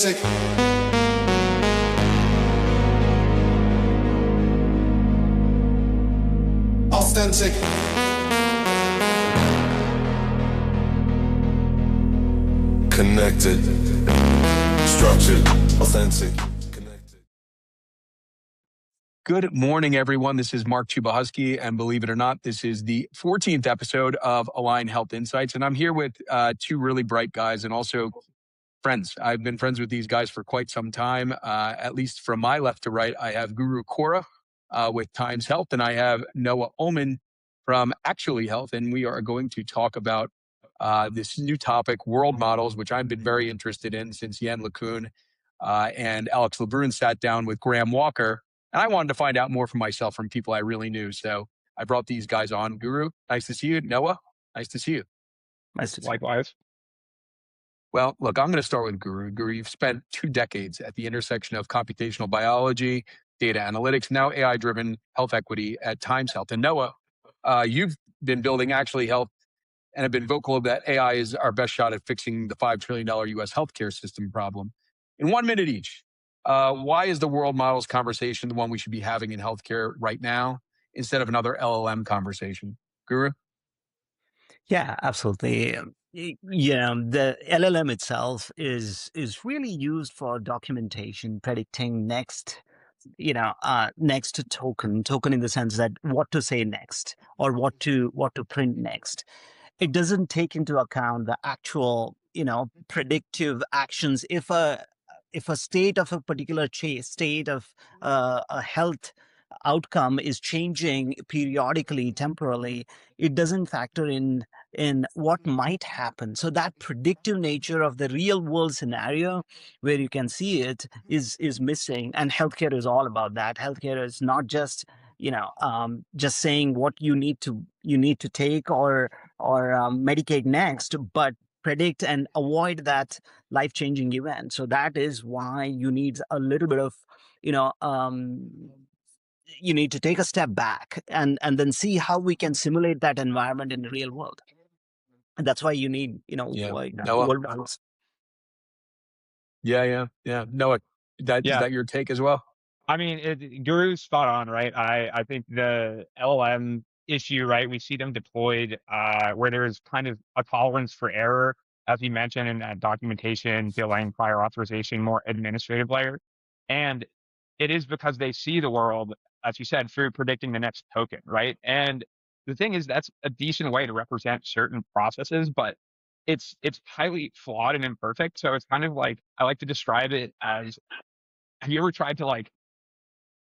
Authentic. Connected. Structured. Authentic. Connected. Good morning, everyone. This is Mark Chubahusky, and believe it or not, this is the 14th episode of Align Health Insights, and I'm here with two really bright guys and also friends. I've been friends with these guys for quite some time. At least from my left to right, I have Guru Kora with Times Health, and I have Noah Ullman from Actually Health, and we are going to talk about this new topic, world models, which I've been very interested in since Jan LeCun and Alex LeBrun sat down with Graham Walker. And I wanted to find out more for myself from people I really knew. So I brought these guys on. Guru, nice to see you. Noah, nice to see you. Nice to see you. Likewise. Well, look, I'm going to start with Guru. Guru, you've spent 2 decades at the intersection of computational biology, data analytics, now AI-driven health equity at Times Health. And Noah, you've been building Actually Health and have been vocal that AI is our best shot at fixing the $5 trillion U.S. healthcare system problem. In 1 minute each, why is the world models conversation the one we should be having in healthcare right now instead of another LLM conversation? Guru? Yeah, absolutely. The LLM itself is really used for documentation, predicting next token in the sense that what to say next or what to print next. It doesn't take into account the actual, predictive actions. If a state of a particular state of a health outcome is changing periodically, temporally, it doesn't factor in what might happen. So that predictive nature of the real world scenario where you can see it is missing. And healthcare is all about that. Healthcare is not just just saying what you need to take or medicate next, but predict and avoid that life-changing event. So that is why you need a little bit of, you need to take a step back and then see how we can simulate that environment in the real world. And that's why you need, world models. Yeah. Noah, is that your take as well? I mean, Guru's spot on, right? I think the LLM issue, right? We see them deployed where there's kind of a tolerance for error, as you mentioned, in that documentation, billing, prior authorization, more administrative layer. And it is because they see the world, as you said, through predicting the next token, right? And the thing is, that's a decent way to represent certain processes, but it's highly flawed and imperfect. So it's kind of like, I like to describe it as, have you ever tried to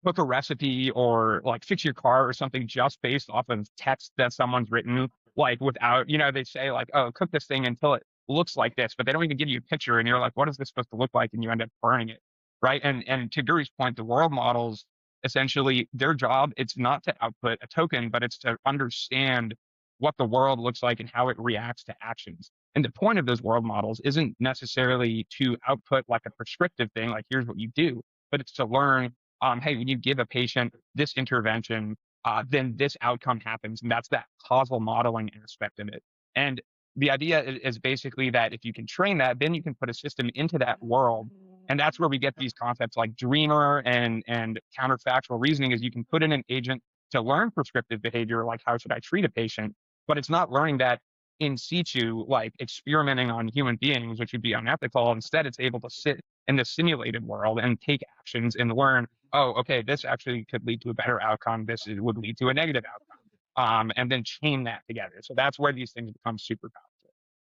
cook a recipe or fix your car or something just based off of text that someone's written, without, they say oh, cook this thing until it looks like this, but they don't even give you a picture and you're like, what is this supposed to look like? And you end up burning it, right? And to Guru's point, the world models, essentially their job, it's not to output a token, but it's to understand what the world looks like and how it reacts to actions. And the point of those world models isn't necessarily to output a prescriptive thing, here's what you do, but it's to learn, hey, when you give a patient this intervention, then this outcome happens. And that's that causal modeling aspect of it. And the idea is basically that if you can train that, then you can put a system into that world. And that's where we get these concepts like dreamer and counterfactual reasoning, is you can put in an agent to learn prescriptive behavior, like how should I treat a patient, but it's not learning that in situ, experimenting on human beings, which would be unethical. Instead, it's able to sit in the simulated world and take actions and learn, oh, okay, this actually could lead to a better outcome. This would lead to a negative outcome. And then chain that together. So that's where these things become super powerful.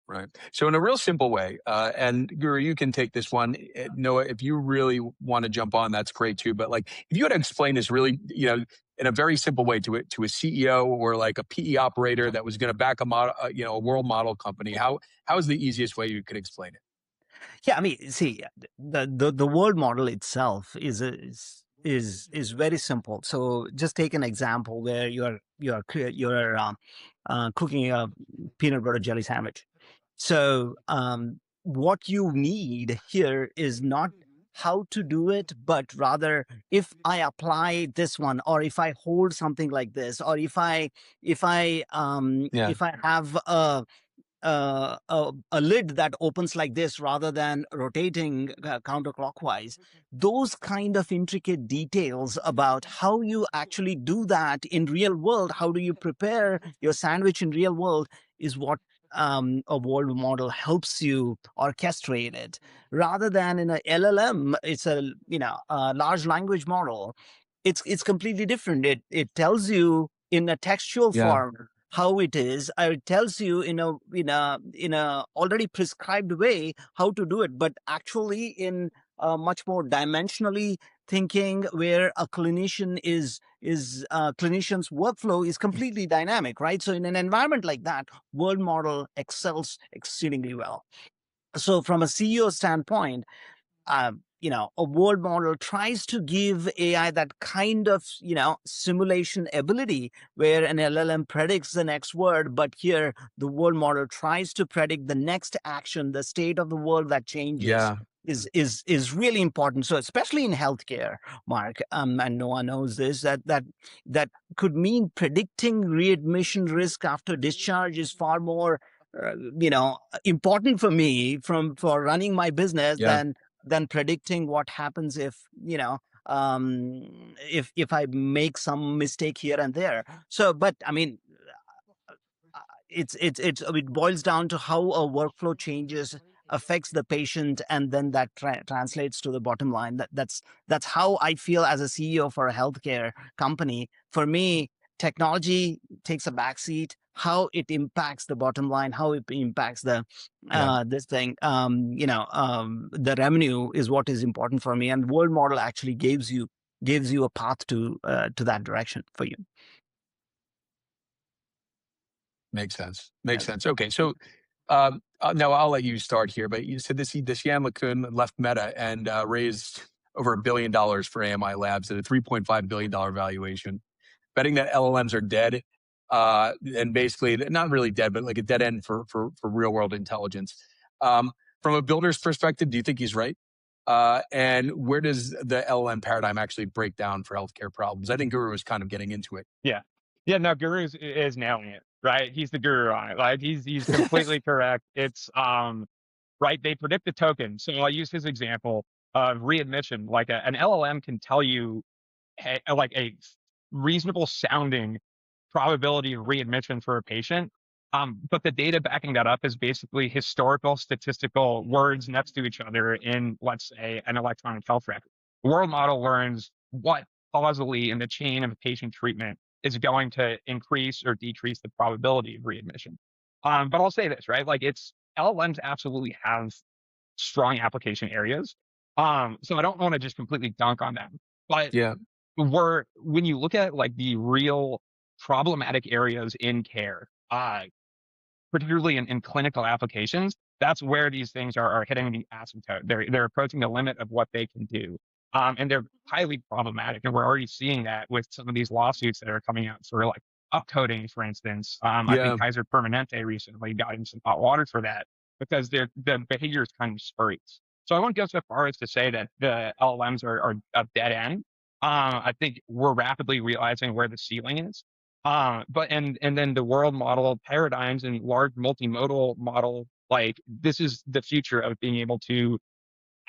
Right. So in a real simple way, and Guru, you can take this one. Noah, if you really want to jump on, that's great too. But if you had to explain this really, in a very simple way to a CEO or a PE operator that was going to back a model, a world model company, how is the easiest way you could explain it? Yeah, I mean, see, the world model itself is very simple. So just take an example where you're cooking a peanut butter jelly sandwich. So what you need here is not how to do it, but rather if I apply this one, or if I hold something like this, or if I have a lid that opens like this rather than rotating counterclockwise. Those kind of intricate details about how you actually do that in real world, how do you prepare your sandwich in real world, is what a world model helps you orchestrate it. Rather than in a LLM, it's a a large language model. It's completely different. It tells you in a textual Yeah. form how it is. It tells you in a already prescribed way how to do it, but actually in much more dimensionally thinking, where a clinician's workflow is completely dynamic, right? So in an environment like that, world model excels exceedingly well. So from a CEO standpoint, a world model tries to give AI that kind of, simulation ability where an LLM predicts the next word, but here the world model tries to predict the next action, the state of the world that changes. Yeah. Is really important. So especially in healthcare, Mark, and Noah knows this, that could mean predicting readmission risk after discharge is far more, important for me for running my business Yeah. than predicting what happens if I make some mistake here and there. So, but I mean, it boils down to how a workflow changes affects the patient, and then that translates to the bottom line. That's how I feel as a CEO for a healthcare company. For me, technology takes a backseat. How it impacts the bottom line, how it impacts the Yeah. this thing, the revenue is what is important for me, and world model actually gives you a path to that direction for you. Makes sense. Makes sense. Okay. So now I'll let you start here, but you said this Yann LeCun left Meta and raised over $1 billion for AMI Labs at a $3.5 billion valuation, betting that LLMs are dead, and basically not really dead, but like a dead end for real world intelligence. From a builder's perspective, do you think he's right? And where does the LLM paradigm actually break down for healthcare problems? I think Guru was kind of getting into it. Yeah. Yeah, no, Guru is nailing it, right? He's the guru on it. Like he's completely correct. It's right, they predict the token. So I'll use his example of readmission. Like an LLM can tell you like a reasonable sounding probability of readmission for a patient. But the data backing that up is basically historical statistical words next to each other in, let's say, an electronic health record. The world model learns what causally in the chain of patient treatment is going to increase or decrease the probability of readmission. But I'll say this, right? Like LLMs absolutely have strong application areas. So I don't want to just completely dunk on them. But Yeah. when you look at like the real problematic areas in care, particularly in clinical applications, that's where these things are hitting the asymptote. They're approaching the limit of what they can do. And they're highly problematic. And we're already seeing that with some of these lawsuits that are coming out for like upcoding, for instance. I think Kaiser Permanente recently got in some hot water for that because the behavior is kind of spurious. So I won't go so far as to say that the LLMs are a dead end. I think we're rapidly realizing where the ceiling is. But then the world model paradigms and large multimodal model, like this is the future of being able to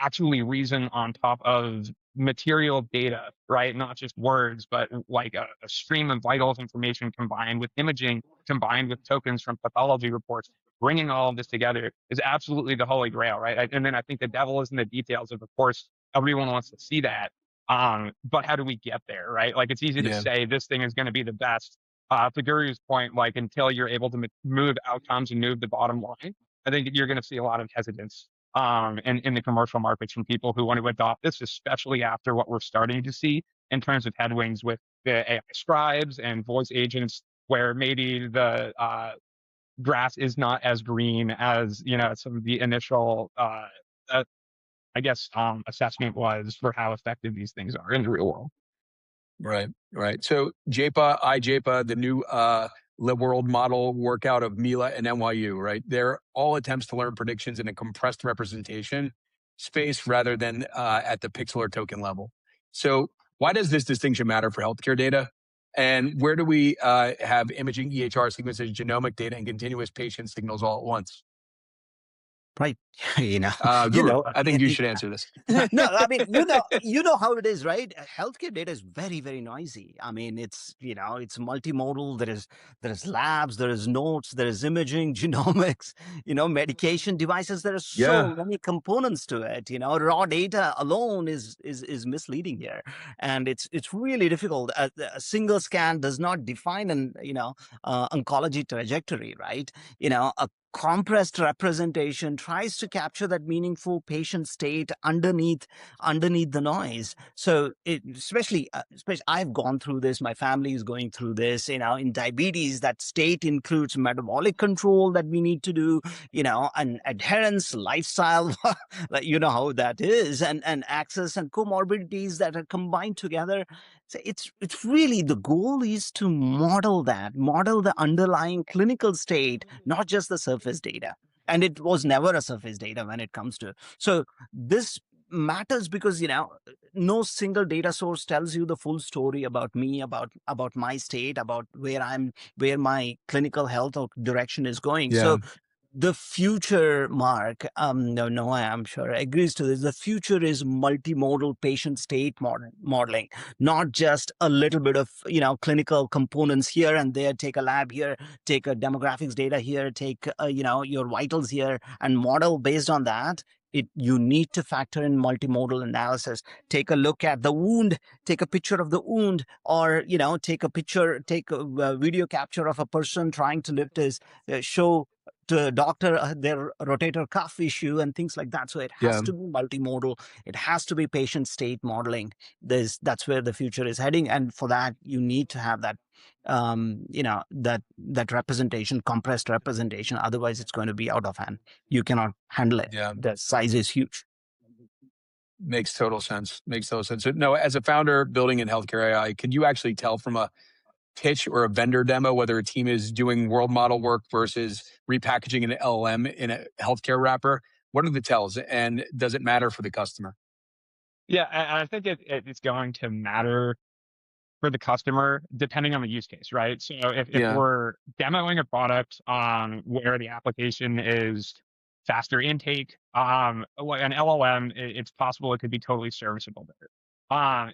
actually reason on top of material data, right? Not just words, but like a stream of vitals information combined with imaging, combined with tokens from pathology reports. Bringing all of this together is absolutely the holy grail, right? And then I think the devil is in the details of course, everyone wants to see that. But how do we get there, right? Like it's easy to say this thing is going to be the best. To Guru's point, like until you're able to move outcomes and move the bottom line, I think you're going to see a lot of hesitance in the commercial markets from people who want to adopt this, especially after what we're starting to see in terms of headwinds with the AI scribes and voice agents, where maybe the grass is not as green as some of the initial assessment was for how effective these things are in the real world. Right. So iJPA, the new world model workout of Mila and NYU, right? They're all attempts to learn predictions in a compressed representation space rather than at the pixel or token level. So why does this distinction matter for healthcare data? And where do we have imaging, EHR sequences, genomic data, and continuous patient signals all at once? Right. you know, Guru, I think you should answer this. no, I mean, you know how it is, right? Healthcare data is very, very noisy. I mean, it's it's multimodal. There is labs, there is notes, there is imaging, genomics, medication devices. There are so many components to it. Raw data alone is misleading here, and it's really difficult. A single scan does not define an oncology trajectory, right? A compressed representation tries to capture that meaningful patient state underneath the noise. So especially I've gone through this, my family is going through this. In diabetes, that state includes metabolic control that we need to do, and adherence, lifestyle, like how that is, and access and comorbidities that are combined together. So it's really, the goal is to model the underlying clinical state, not just the surface data. And it was never a surface data when it comes to. So this matters because no single data source tells you the full story about me, about my state, about where my clinical health or direction is going. Yeah. So the future, Mark, no, I'm sure agrees to this. The future is multimodal patient state modeling, not just a little bit of clinical components here and there. Take a lab here, take a demographics data here, take your vitals here, and model based on that. You need to factor in multimodal analysis. Take a look at the wound, take a picture of the wound, or take a video capture of a person trying to lift his show to a doctor their rotator cuff issue and things like that. So it has to be multimodal. It has to be patient state modeling. That's where the future is heading, and for that you need to have that that representation, compressed representation. Otherwise, it's going to be out of hand. You cannot handle it. Yeah. The size is huge. Makes total sense. So, no, as a founder building in healthcare AI, can you actually tell from a pitch or a vendor demo whether a team is doing world model work versus repackaging an LLM in a healthcare wrapper? What are the tells, and does it matter for the customer? Yeah, I think it's going to matter for the customer depending on the use case, right? So if we're demoing a product where the application is faster intake, an LLM, it's possible it could be totally serviceable there.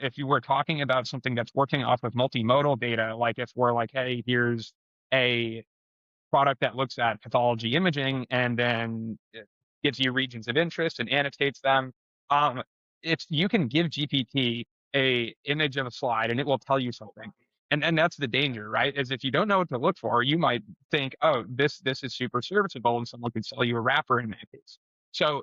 If you were talking about something that's working off of multimodal data, like if we're like, hey, here's a product that looks at pathology imaging and then it gives you regions of interest and annotates them. If you can give GPT a image of a slide and it will tell you something. And that's the danger, right? Is if you don't know what to look for, you might think, oh, this is super serviceable, and someone could sell you a wrapper in that case. So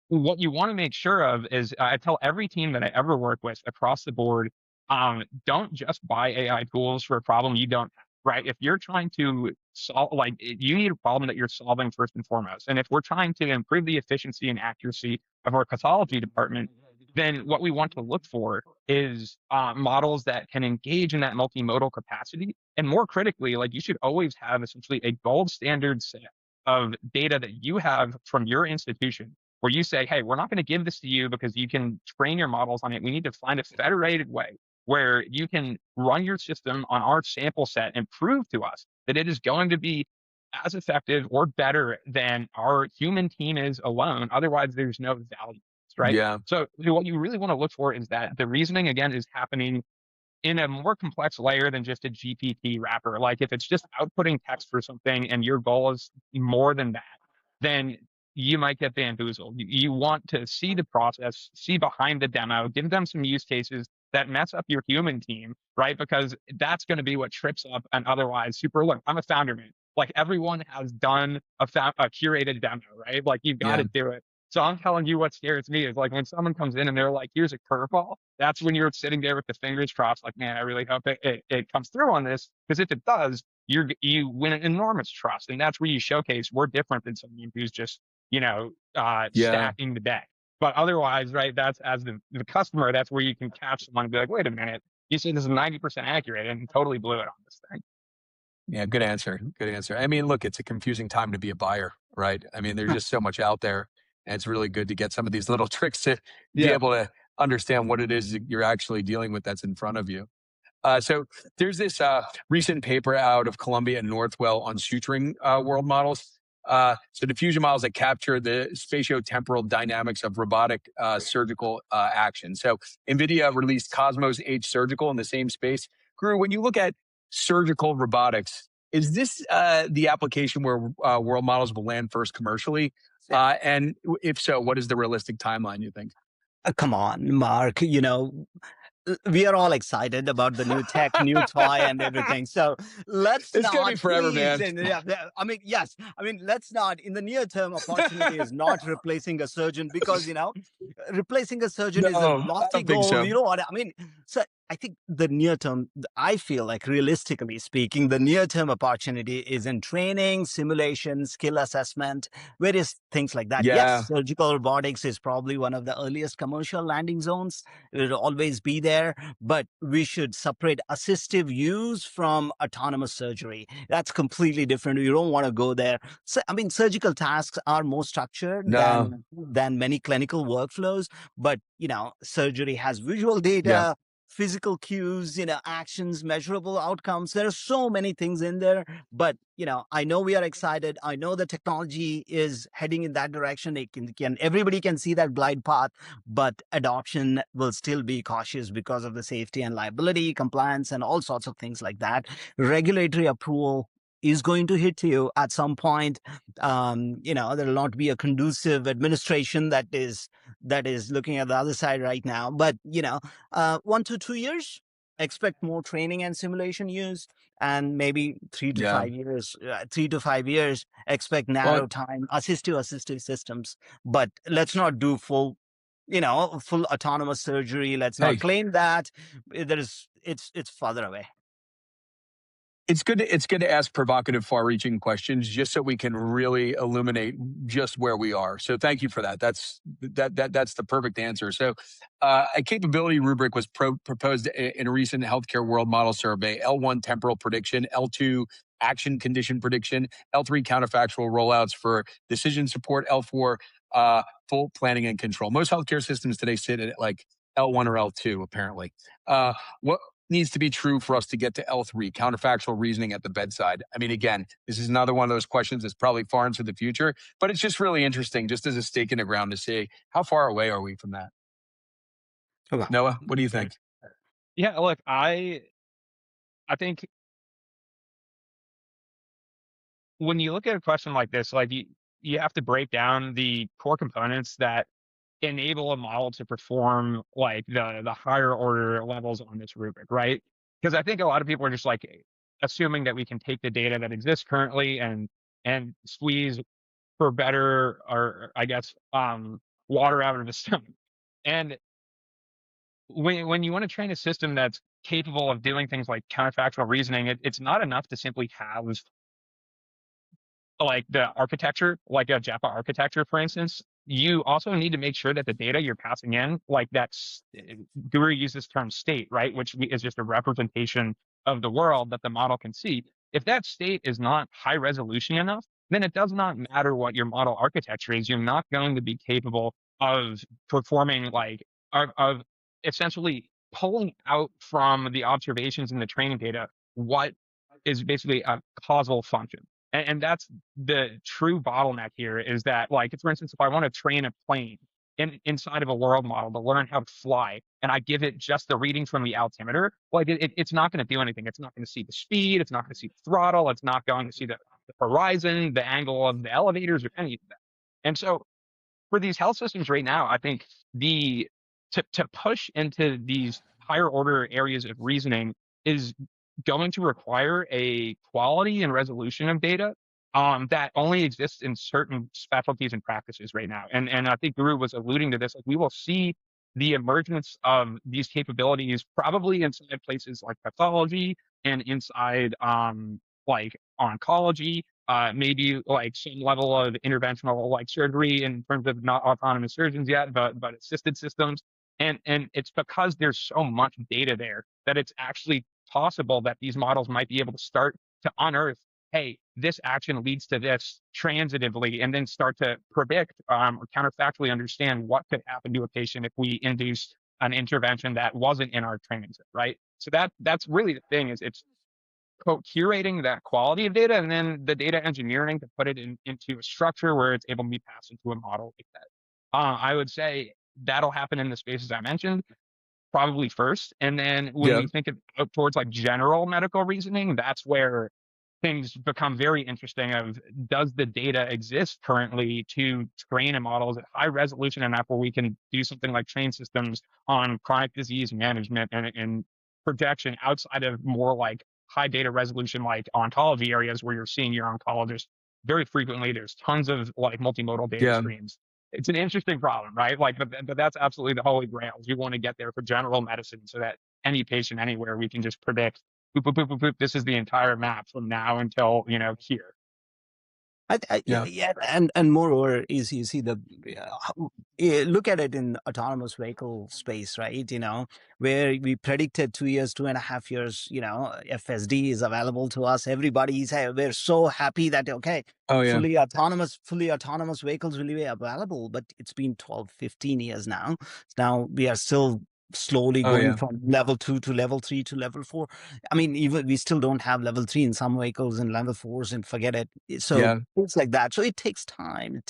what you want to make sure of is, I tell every team that I ever work with across the board, don't just buy AI tools for a problem you don't have, right? If you're trying to solve, you need a problem that you're solving first and foremost. And if we're trying to improve the efficiency and accuracy of our pathology department, then what we want to look for is models that can engage in that multimodal capacity. And more critically, you should always have essentially a gold standard set of data that you have from your institution, where you say, hey, we're not going to give this to you because you can train your models on it. We need to find a federated way where you can run your system on our sample set and prove to us that it is going to be as effective or better than our human team is alone. Otherwise, there's no value, right? Yeah. So what you really want to look for is that the reasoning, again, is happening in a more complex layer than just a GPT wrapper. Like if it's just outputting text for something and your goal is more than that, then you might get bamboozled. You want to see the process, see behind the demo, give them some use cases that mess up your human team, right? Because that's going to be what trips up an otherwise super, look, I'm a founder, man. Everyone has done a curated demo, right? You've got to do it. So I'm telling you what scares me is when someone comes in and they're like, here's a curveball, that's when you're sitting there with the fingers crossed, man, I really hope it comes through on this. Because if it does, you win an enormous trust. And that's where you showcase we're different than someone who's just, stacking the deck. But otherwise, right, that's as the customer, that's where you can catch someone and be like, wait a minute, you said this is 90% accurate and totally blew it on this thing. Yeah, good answer. Good answer. I mean, look, it's a confusing time to be a buyer, right? I mean, there's just so much out there. And it's really good to get some of these little tricks to be able to understand what it is that you're actually dealing with that's in front of you. So there's this recent paper out of Columbia and Northwell on suturing world models. So diffusion models that capture the spatiotemporal dynamics of robotic surgical action. So NVIDIA released Cosmos H Surgical in the same space. Guru, when you look at surgical robotics, is this the application where world models will land first commercially? And if so, what is the realistic timeline, you think? Come on, Mark, we are all excited about the new tech, new toy, and everything. So let's It's going to be not forever, please. man. And I mean, yes. I mean, let's not. In the near term, opportunity is not replacing a surgeon because replacing a surgeon is a No, I lofty don't think goal. so. You know what I mean? So I think the near term, I feel like realistically speaking, the near term opportunity is in training, simulation, skill assessment, various things like that. Yes, Yeah, surgical robotics is probably one of the earliest commercial landing zones. It will always be there, but we should separate assistive use from autonomous surgery. That's completely different. You don't want to go there. So, I mean, surgical tasks are more structured no, than many clinical workflows, but surgery has visual yeah. data, physical cues, actions, measurable outcomes. There are so many things in there, but I know we are excited. I know the technology is heading in that direction. It can everybody can see that glide path, but adoption will still be cautious because of the safety and liability, compliance, and all sorts of things like that. Regulatory approval is going to hit you at some point. There will not be a conducive administration that is looking at the other side right now. But 1 to 2 years, expect more training and simulation use, and maybe 3 to Yeah. 5 years. 3 to 5 years, expect Well, narrow time assistive systems. But let's not do full autonomous surgery. Let's not hey, claim that. It's further away. it's good to ask provocative, far-reaching questions just so we can really illuminate just where we are. So thank you for that. That's the perfect answer. So a capability rubric was proposed in a recent healthcare world model survey. L1 temporal prediction, L2 action condition prediction, L3 counterfactual rollouts for decision support, L4 full planning and control. Most healthcare systems today sit at like L1 or L2, apparently. What needs to be true for us to get to L3, counterfactual reasoning at the bedside? I mean, again, this is another one of those questions that's probably far into the future, but it's just really interesting, just as a stake in the ground, to say, how far away are we from that? Okay. Noah, what do you think? Yeah, look, I think when you look at a question like this, like you have to break down the core components that enable a model to perform like the higher order levels on this rubric, right? Because I think a lot of people are just like assuming that we can take the data that exists currently and squeeze for better, or I guess water out of the stone. And when you want to train a system that's capable of doing things like counterfactual reasoning, it's not enough to simply have like the architecture, like a Java architecture, for instance. You also need to make sure that the data you're passing in, like that's, Guru uses this term state, right? Which is just a representation of the world that the model can see. If that state is not high resolution enough, then it does not matter what your model architecture is. You're not going to be capable of performing like, of essentially pulling out from the observations in the training data what is basically a causal function. And that's the true bottleneck here, is that, like, for instance, if I want to train a plane inside of a world model to learn how to fly, and I give it just the readings from the altimeter, like it's not going to do anything. It's not going to see the speed. It's not going to see the throttle. It's not going to see the horizon, the angle of the elevators, or any of that. And so for these health systems right now, I think to push into these higher order areas of reasoning is going to require a quality and resolution of data that only exists in certain specialties and practices right now. And I think Guru was alluding to this. Like, we will see the emergence of these capabilities probably inside places like pathology and inside like oncology, maybe like some level of interventional like surgery in terms of not autonomous surgeons yet, but assisted systems. And it's because there's so much data there that it's actually possible that these models might be able to start to unearth, hey, this action leads to this transitively, and then start to predict or counterfactually understand what could happen to a patient if we induce an intervention that wasn't in our training set, right? So that's really the thing, is it's curating that quality of data, and then the data engineering to put it into a structure where it's able to be passed into a model like that. I would say that'll happen in the spaces I mentioned, probably first. And then when Yeah. we think of towards like general medical reasoning, that's where things become very interesting of, does the data exist currently to train a model at high resolution enough where we can do something like train systems on chronic disease management and projection outside of more like high data resolution, like oncology areas where you're seeing your oncologist very frequently. There's tons of like multimodal data Yeah. streams. It's an interesting problem, right? Like, but that's absolutely the holy grail. You want to get there for general medicine so that any patient anywhere, we can just predict, boop, boop, boop, boop, boop, this is the entire map from now until, here. Yeah. Yeah, and moreover is, you see the look at it in autonomous vehicle space, right? Where we predicted 2 years, 2.5 years. FSD is available to us. Everybody's we're so happy that okay, Oh yeah. fully autonomous vehicles will be available, but it's been 12, 15 years now. Now we are still slowly Oh going yeah. from level 2 to level 3 to level 4. I mean, even we still don't have level 3 in some vehicles, and level 4s, and forget it. So Yeah. things like that. So it takes time.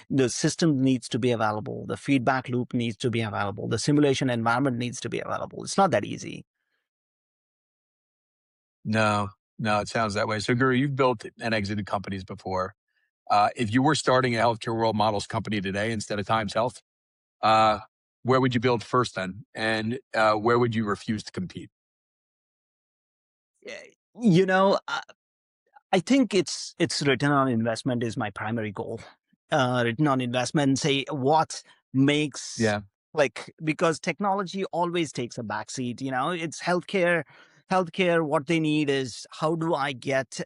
The system needs to be available. The feedback loop needs to be available. The simulation environment needs to be available. It's not that easy. No, no, it sounds that way. So Guru, you've built and exited companies before. If you were starting a healthcare world models company today instead of Times Health, uh, where would you build first then? And where would you refuse to compete? Yeah, You know, uh, I think it's return on investment is my primary goal. Return on investment, say what makes, Yeah. like, because technology always takes a backseat. It's healthcare. Healthcare, what they need is, how do I get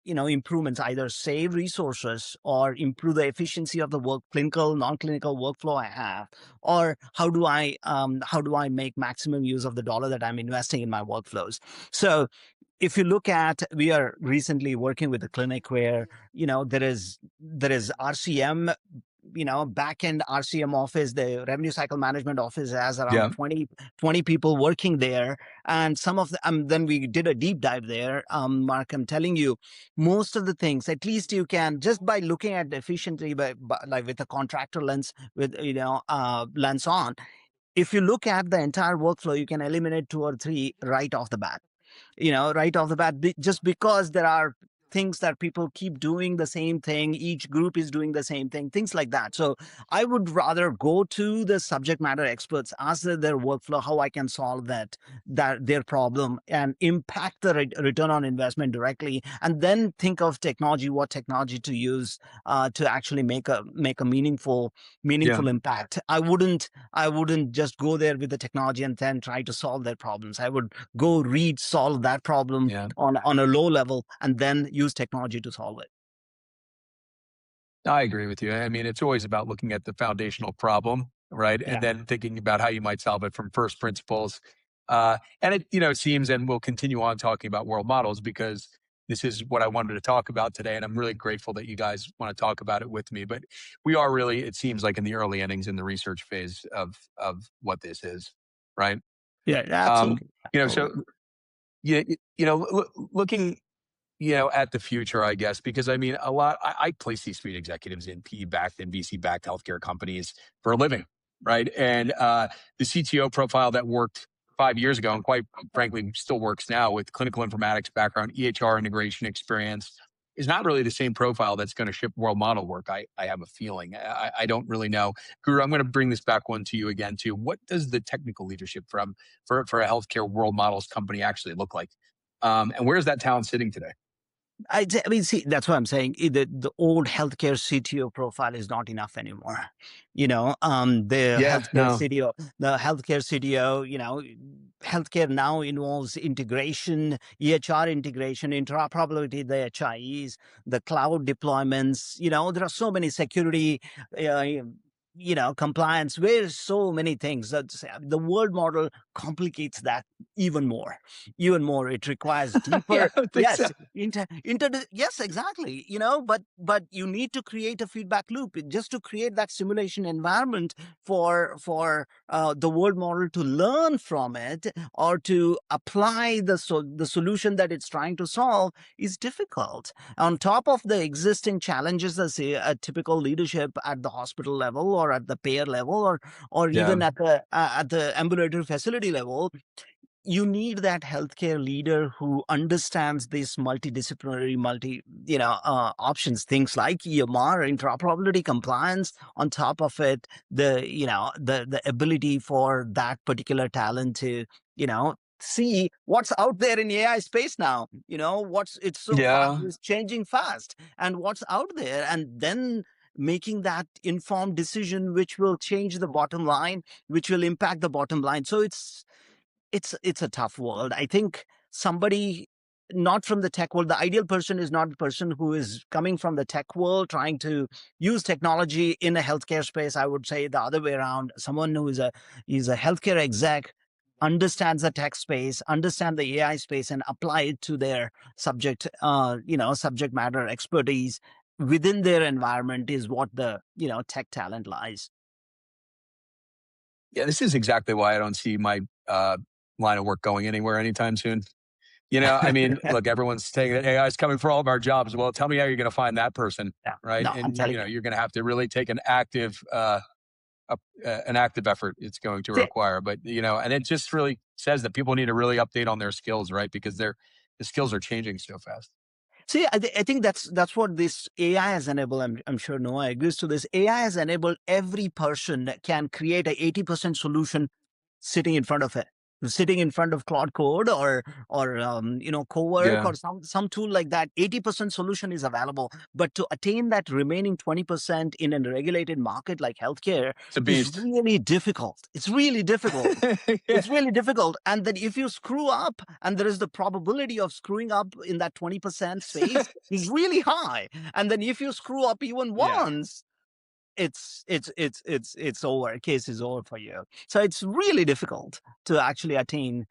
improvements, either save resources or improve the efficiency of the clinical, non-clinical workflow I have, or how do I make maximum use of the dollar that I'm investing in my workflows. So if you look at, we are recently working with a clinic where there is RCM, back end RCM office. The revenue cycle management office has around Yeah. 20 people working there. And some of the, then we did a deep dive there. Mark, I'm telling you, most of the things, at least you can, just by looking at the efficiency, like with a contractor lens, with, lens on, if you look at the entire workflow, you can eliminate 2 or 3 right off the bat. Right off the bat, just because there are things that people keep doing the same thing, each group is doing the same thing, things like that. So I would rather go to the subject matter experts, ask their workflow, how I can solve their problem and impact the return on investment directly, and then think of technology, what technology to use to actually make a meaningful Yeah. impact. I wouldn't just go there with the technology and then try to solve their problems. I would go read, solve that problem Yeah. on a low level, and then use technology to solve it. I agree with you. I mean, it's always about looking at the foundational problem, right? And Yeah. then thinking about how you might solve it from first principles. And it seems, and we'll continue on talking about world models because this is what I wanted to talk about today. And I'm really grateful that you guys want to talk about it with me. But we are really, it seems like, in the early innings in the research phase of what this is, right? Yeah, Um, absolutely. so Absolutely. yeah, looking at the future, I guess, because I mean, I place these street executives in PE-backed and VC-backed healthcare companies for a living, right? And the CTO profile that worked 5 years ago, and quite frankly, still works now with clinical informatics background, EHR integration experience, is not really the same profile that's going to ship world model work. I have a feeling. I don't really know. Guru, I'm going to bring this back one to you again, too. What does the technical leadership for a healthcare world models company actually look like? And where's that talent sitting today? I mean, see, that's what I'm saying. The old healthcare CTO profile is not enough anymore. The Yeah, healthcare no. CTO, healthcare now involves integration, EHR integration, interoperability, the HIEs, the cloud deployments. There are so many security. compliance, where so many things. The world model complicates that even more. It requires Yeah, deeper, I would think so. yes, yes, exactly. But you need to create a feedback loop just to create that simulation environment for the world model to learn from it or to apply the solution that it's trying to solve is difficult. On top of the existing challenges, let's say a typical leadership at the hospital level or at the payer level or Yeah. even at the ambulatory facility level, you need that healthcare leader who understands these multidisciplinary options, things like EMR, interoperability, compliance. On top of it, the ability for that particular talent to see what's out there in AI space now. It's so fast, Yeah. it's changing fast, and what's out there, and then making that informed decision which will change the bottom line, which will impact the bottom line. So it's a tough world. I think somebody not from the tech world, the ideal person is not the person who is coming from the tech world trying to use technology in a healthcare space. I would say the other way around. Someone who is a healthcare exec, understands the tech space, understand the AI space, and apply it to their subject matter expertise within their environment is what the tech talent lies. Yeah, this is exactly why I don't see my line of work going anywhere anytime soon. I mean, look, everyone's saying that AI is coming for all of our jobs. Well, tell me how you're going to find that person, Yeah. right? No, I'm And telling you. you're going to have to really take an active effort it's going to See, require. But and it just really says that people need to really update on their skills, right? Because the skills are changing so fast. I think that's what this AI has enabled. I'm sure Noah agrees to this. AI has enabled every person can create a 80% solution sitting in front of it, sitting in front of Claude Code or Cowork Yeah, or some tool like that. 80% solution is available, but to attain that remaining 20% in a regulated market like healthcare it's a is beast. really difficult. It's really difficult. Yeah. It's really difficult. And then if you screw up, and there is the probability of screwing up in that 20% space is really high. And then if you screw up even Yeah. once, it's over. Case is over for you. So it's really difficult to actually attain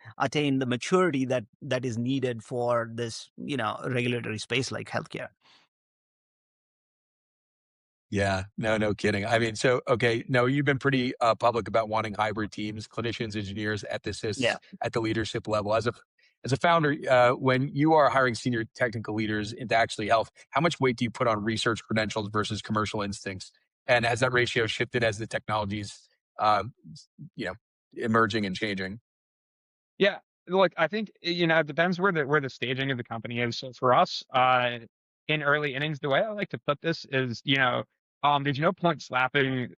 the maturity that is needed for this, regulatory space like healthcare. Yeah, no kidding. I mean, so, okay, no, you've been pretty public about wanting hybrid teams, clinicians, engineers, ethicists Yeah. at the leadership level. As a founder, when you are hiring senior technical leaders into actually health, how much weight do you put on research credentials versus commercial instincts? And has that ratio shifted as the technologies, um, you know, emerging and changing? Yeah. Look, I think, it depends where the staging of the company is. So for us, in early innings, the way I like to put this is, there's no point slapping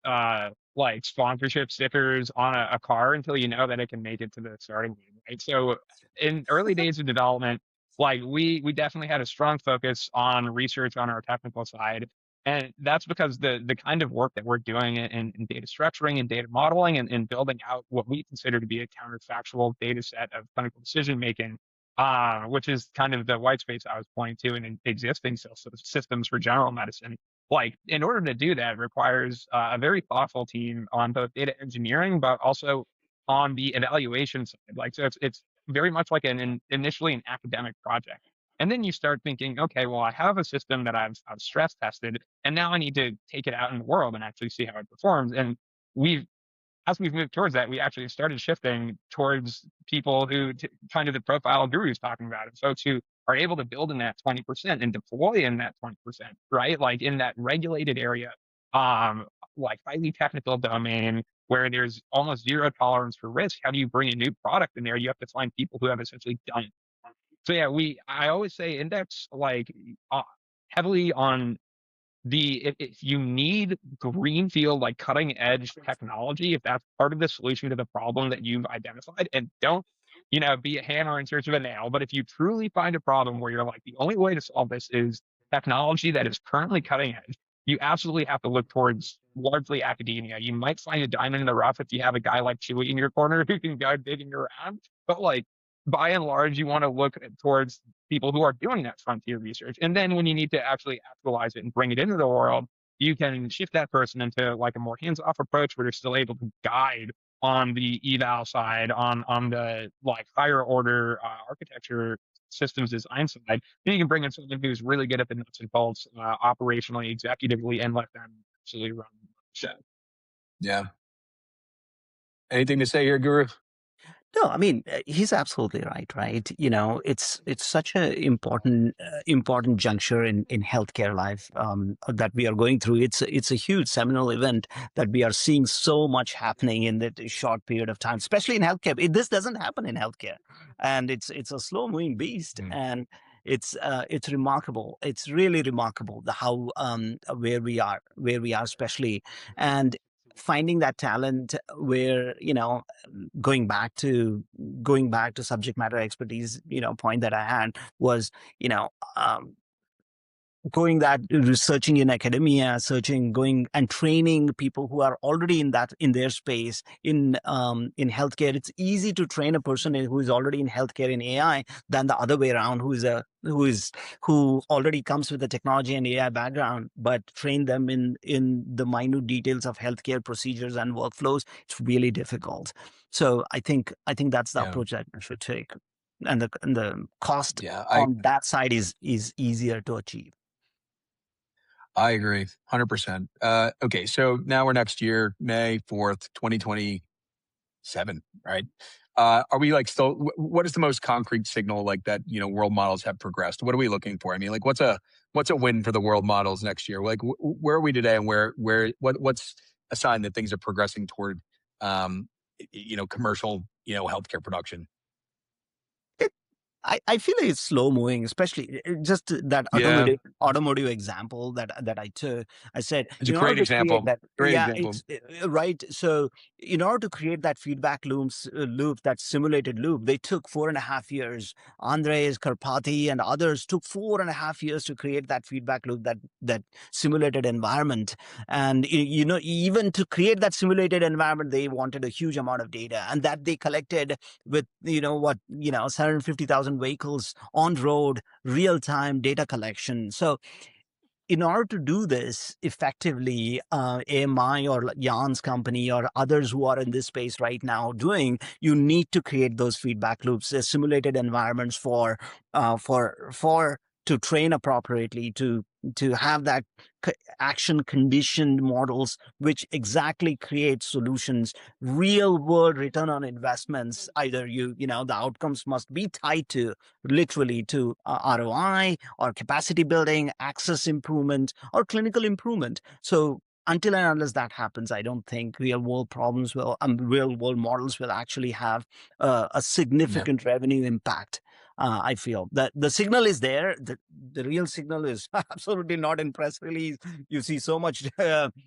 like sponsorship stickers on a car until you know that it can make it to the starting line, right? So in early days of development, like we definitely had a strong focus on research on our technical side. And that's because the kind of work that we're doing in data structuring and data modeling and building out what we consider to be a counterfactual data set of clinical decision making, which is kind of the white space I was pointing to in existing systems for general medicine. Like, in order to do that requires a very thoughtful team on both data engineering, but also on the evaluation side. Like, so it's very much like initially an academic project. And then you start thinking, okay, well, I have a system that I've stress tested, and now I need to take it out in the world and actually see how it performs. And we've, as we've moved towards that, we actually started shifting towards people who kind of the profile guru is talking about, and folks who are able to build in that 20% and deploy in that 20%, right? Like in that regulated area, like highly technical domain where there's almost zero tolerance for risk. How do you bring a new product in there? You have to find people who have essentially done it. So yeah, I always say index like heavily on if you need greenfield, like cutting edge technology, if that's part of the solution to the problem that you've identified, and don't, be a hammer in search of a nail. But if you truly find a problem where you're like, the only way to solve this is technology that is currently cutting edge, you absolutely have to look towards largely academia. You might find a diamond in the rough if you have a guy like Chewy in your corner who can go digging around. But like by and large, you want to look towards people who are doing that frontier research. And then when you need to actually actualize it and bring it into the world, you can shift that person into like a more hands-off approach where they're still able to guide on the eval side, on the like higher order architecture systems design side. Then you can bring in someone who's really good at the nuts and bolts, operationally, executively, and let them actually run the show. Yeah. Anything to say here, Guru? No, I mean he's absolutely right. Right, it's such a important juncture in healthcare life that we are going through. It's a huge seminal event that we are seeing so much happening in that short period of time, especially in healthcare. This doesn't happen in healthcare, and it's a slow moving beast, and it's remarkable. It's really remarkable how where we are, especially, and finding that talent where going back to subject matter expertise, point that I had was, you know, um, researching in academia, going and training people who are already in their space in healthcare. It's easy to train a person who is already in healthcare in AI than the other way around, who already comes with the technology and AI background, but train them in the minute details of healthcare procedures and workflows. It's really difficult. So I think that's the Yeah. approach that we should take, and the cost Yeah. on that side is easier to achieve. I agree, 100%. Okay, so now we're next year, May 4th, 2027, right? Are we like still? What is the most concrete signal like that? World models have progressed. What are we looking for? I mean, like, what's a win for the world models next year? Like, where are we today, and what's a sign that things are progressing toward, commercial, healthcare production? I feel like it's slow moving, especially just that Yeah, automotive example that I took. I said, it's a in order great to create example. that, Great yeah, example. it's right. So, in order to create that feedback loop, that simulated loop, they took 4.5 years. Andres Karpathy and others took 4.5 years to create that feedback loop, that simulated environment. And even to create that simulated environment, they wanted a huge amount of data, and that they collected with 750,000 vehicles on road, real time data collection. So in order to do this effectively, AMI or Jan's company or others who are in this space right now doing, you need to create those feedback loops, simulated environments for to train appropriately, to have that action conditioned models, which exactly create solutions, real world return on investments. Either the outcomes must be tied to literally to ROI or capacity building, access improvement, or clinical improvement. So until and unless that happens, I don't think real world models will actually have a significant revenue impact. I feel that the signal is there. The real signal is absolutely not in press release. You see so much, talk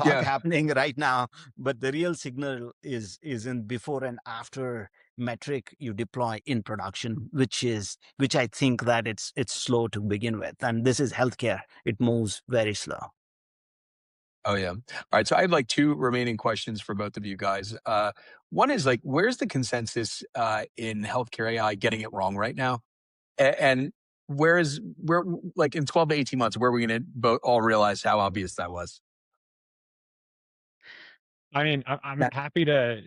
Yeah. happening right now, but the real signal is in before and after metric you deploy in production, which I think that it's slow to begin with, and this is healthcare. It moves very slow. Oh yeah. All right. So I have like two remaining questions for both of you guys. One is like, where's the consensus in healthcare AI getting it wrong right now? And where like in 12 to 18 months, where are we going to both all realize how obvious that was? I mean, I'm happy to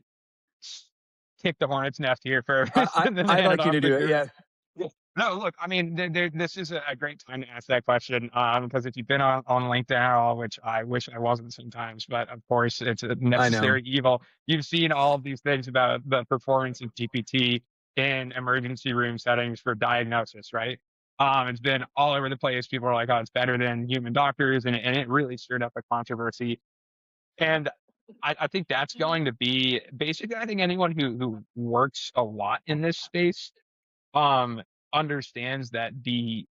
kick the hornet's nest here first and then I'd hand it like you off to to do it. Guru. Yeah. Yeah. No, look, I mean, this is a great time to ask that question, because if you've been on LinkedIn at all, which I wish I wasn't sometimes, but of course it's a I know. necessary evil. You've seen all of these things about the performance of GPT in emergency room settings for diagnosis, right? It's been all over the place. People are like, "Oh, it's better than human doctors," and it really stirred up a controversy. And I think that's going to be basically. I think anyone who works a lot in this space um understands the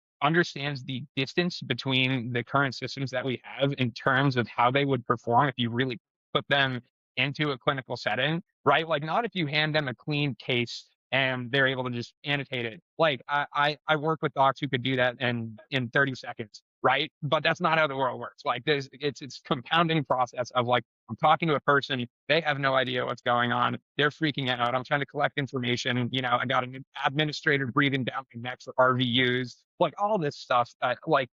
distance between the current systems that we have in terms of how they would perform if you really put them into a clinical setting, right? Like, not if you hand them a clean case and they're able to just annotate it. Like, I work with docs who could do that in 30 seconds, right? But that's not how the world works. Like, it's compounding process of, like, I'm talking to a person, they have no idea what's going on. They're freaking out. I'm trying to collect information. I got an administrator breathing down my neck for RVUs, like all this stuff. Like,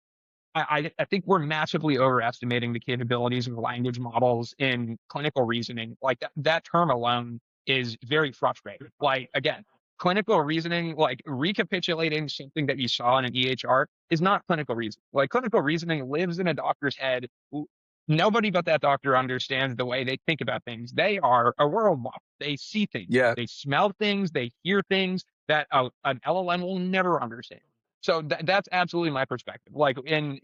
I think we're massively overestimating the capabilities of language models in clinical reasoning. Like that term alone is very frustrating. Like again, clinical reasoning, like recapitulating something that you saw in an EHR is not clinical reasoning. Like clinical reasoning lives in a doctor's head. Nobody but that doctor understands the way they think about things. They are a world model. They see things, Yeah. they smell things, they hear things that an LLM will never understand. So that's absolutely my perspective. Like and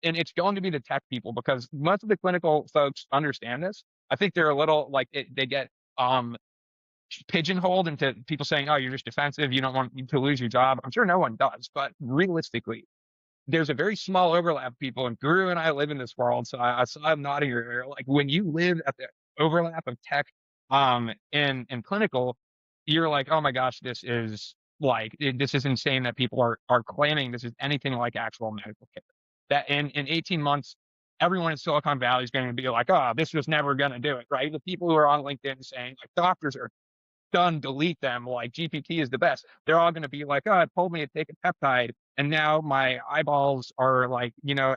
it's going to be the tech people because most of the clinical folks understand this. I think they're a little like they get um pigeonholed into people saying, "Oh, you're just defensive. You don't want to lose your job." I'm sure no one does, but realistically, there's a very small overlap of people, and Guru and I live in this world, so I saw him nodding your ear. Like when you live at the overlap of tech, and clinical, you're like, oh my gosh, this is insane that people are claiming this is anything like actual medical care. That in 18 months, everyone in Silicon Valley is going to be like, oh, this was never going to do it, right? The people who are on LinkedIn saying like doctors are done, delete them. Like GPT is the best. They're all going to be like, oh, it told me to take a peptide, and now my eyeballs are like,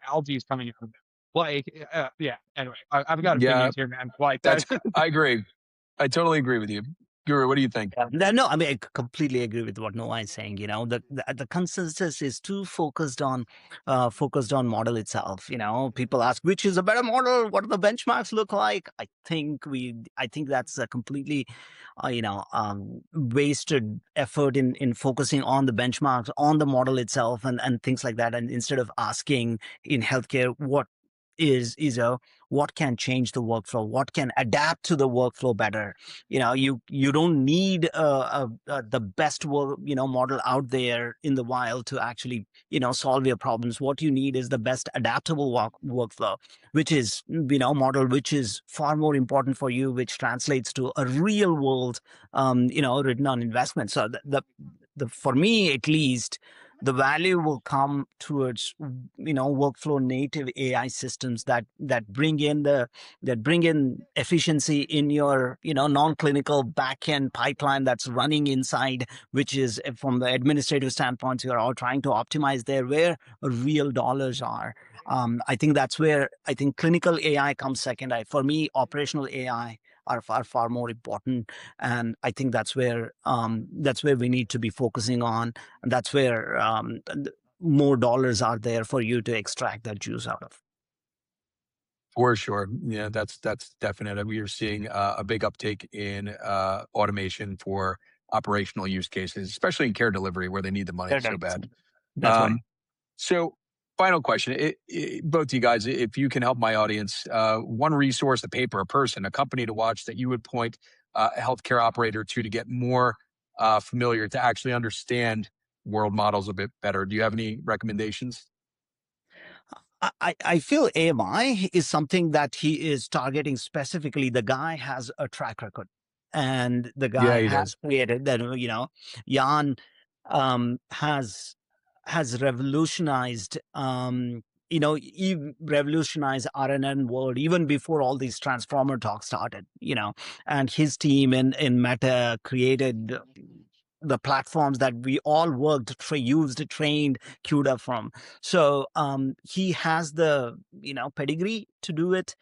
algae is coming out of them. Like, yeah. Anyway, I've got Yeah. opinions here, man. Like That's, that. I agree. I totally agree with you. Guru, what do you think? No, I mean, I completely agree with what Noah is saying. The consensus is too focused on model itself. People ask which is a better model. What do the benchmarks look like? I think that's a completely, wasted effort in focusing on the benchmarks, on the model itself, and things like that. And instead of asking in healthcare what can change the workflow, what can adapt to the workflow better. You don't need the best model out there in the wild to actually solve your problems. What you need is the best adaptable workflow, which is model which is far more important for you, which translates to a real world return on investment. So the for me at least, the value will come towards workflow native AI systems that bring in efficiency in your non-clinical backend pipeline that's running inside, which is from the administrative standpoint, you're all trying to optimize there where real dollars are. I think that's where I think clinical AI comes second. For me, operational AI are far more important, and I think that's where we need to be focusing on, and that's where more dollars are there for you to extract that juice out of. For sure. Yeah, that's definite. We are seeing a big uptake in automation for operational use cases, especially in care delivery where they need the money so bad. That's right. So, final question, both of you guys, if you can help my audience, one resource, a paper, a person, a company to watch that you would point a healthcare operator to get more familiar, to actually understand world models a bit better. Do you have any recommendations? I feel AMI is something that he is targeting specifically. The guy has a track record, and the Yeah, guy he has does. created that. Jan has revolutionized. Revolutionized RNN world even before all these transformer talks started. And his team in Meta created the platforms that we all worked, used, trained, queued up from. So he has the pedigree to do it.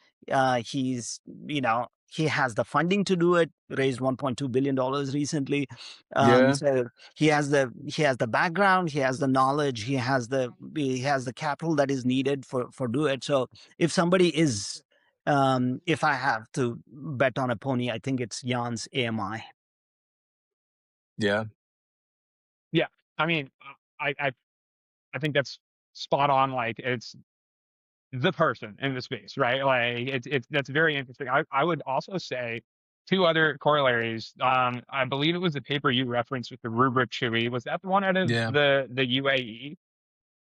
He has the funding to do it. Raised $1.2 billion recently. Yeah. So he has the background. He has the knowledge. He has the capital that is needed for do it. So if somebody is if I have to bet on a pony, I think it's Jan's AMI. Yeah. Yeah. I mean, I think that's spot on. Like it's the person in the space, right? Like it's that's very interesting. I would also say two other corollaries. I believe it was the paper you referenced with the rubric Chewy. Was that the one out of Yeah. the UAE?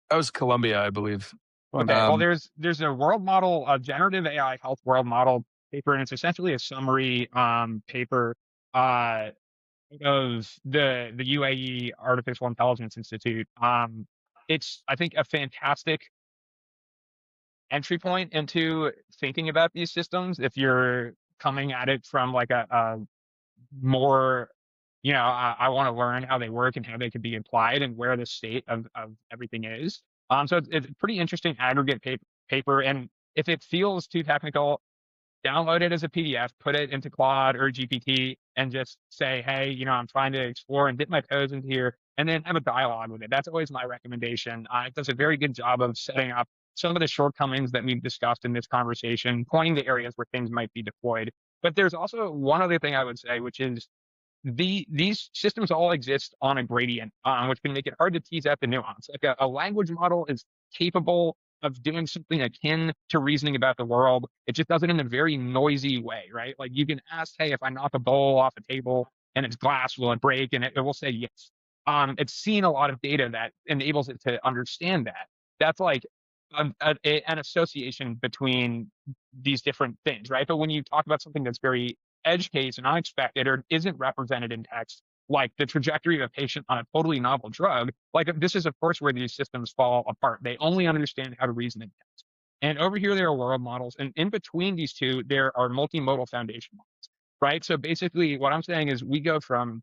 That was Colombia, I believe. Okay. Well, there's a world model, a generative AI health world model paper, and it's essentially a summary paper of the UAE Artificial Intelligence Institute. It's I think a fantastic entry point into thinking about these systems if you're coming at it from like a more I want to learn how they work and how they can be applied and where the state of everything is. So it's a pretty interesting aggregate paper. And if it feels too technical, download it as a PDF, put it into Claude or GPT, and just say, hey, I'm trying to explore and dip my toes into here, and then have a dialogue with it. That's always my recommendation. It does a very good job of setting up some of the shortcomings that we've discussed in this conversation, pointing to areas where things might be deployed. But there's also one other thing I would say, which is these systems all exist on a gradient, which can make it hard to tease out the nuance. Like a language model is capable of doing something akin to reasoning about the world. It just does it in a very noisy way, right? Like you can ask, hey, if I knock a bowl off a table and it's glass, will it break? And it will say yes. It's seen a lot of data that enables it to understand that. That's like an association between these different things, right? But when you talk about something that's very edge case and unexpected or isn't represented in text, like the trajectory of a patient on a totally novel drug, like this is of course where these systems fall apart. They only understand how to reason in text. And over here there are world models, and in between these two there are multimodal foundation models, right? So basically what I'm saying is we go from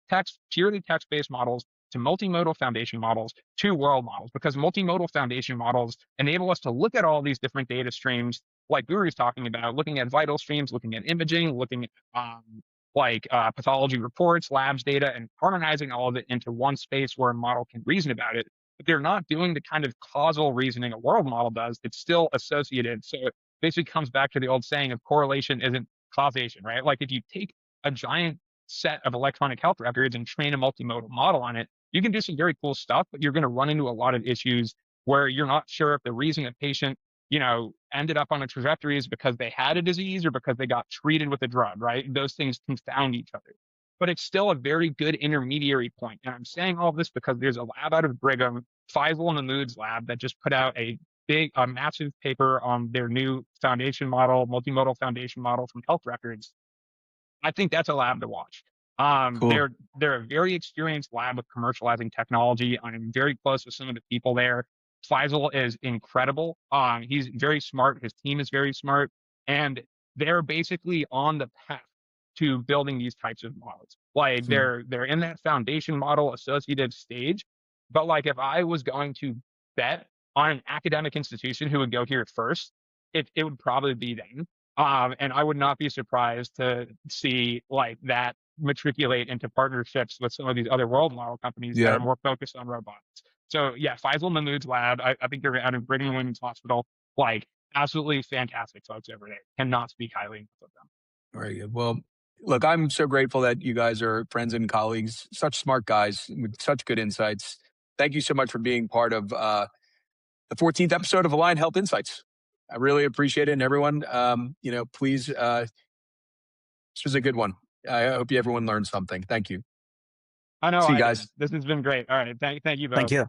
purely text-based models to multimodal foundation models to world models, because multimodal foundation models enable us to look at all these different data streams like Guru's talking about, looking at vital streams, looking at imaging, looking at pathology reports, labs data, and harmonizing all of it into one space where a model can reason about it. But they're not doing the kind of causal reasoning a world model does. It's still associated. So it basically comes back to the old saying of correlation isn't causation, right? Like if you take a giant set of electronic health records and train a multimodal model on it, you can do some very cool stuff, but you're going to run into a lot of issues where you're not sure if the reason a patient ended up on a trajectory is because they had a disease or because they got treated with a drug, right? Those things confound each other. But it's still a very good intermediary point. And I'm saying all this because there's a lab out of Brigham, Faisal and Mahmood's lab, that just put out a massive paper on their new foundation model, multimodal foundation model from health records. I think that's a lab to watch. Cool. They're a very experienced lab with commercializing technology. I'm very close with some of the people there. Faisal is incredible. He's very smart. His team is very smart, and they're basically on the path to building these types of models. Like they're in that foundation model associative stage. But like if I was going to bet on an academic institution who would go here first, it would probably be them. And I would not be surprised to see like that matriculate into partnerships with some of these other world model companies that are more focused on robotics. So yeah, Faisal Mahmood's lab, I think they're out of Brigham and Women's Hospital, like absolutely fantastic folks over there. Cannot speak highly enough of them. Very good. Well, look, I'm so grateful that you guys are friends and colleagues, such smart guys with such good insights. Thank you so much for being part of the 14th episode of Aligned Health Insights. I really appreciate it. And everyone, please, this was a good one. I hope everyone learned something. Thank you. I know. See you guys. This has been great. All right. Thank you both. Thank you.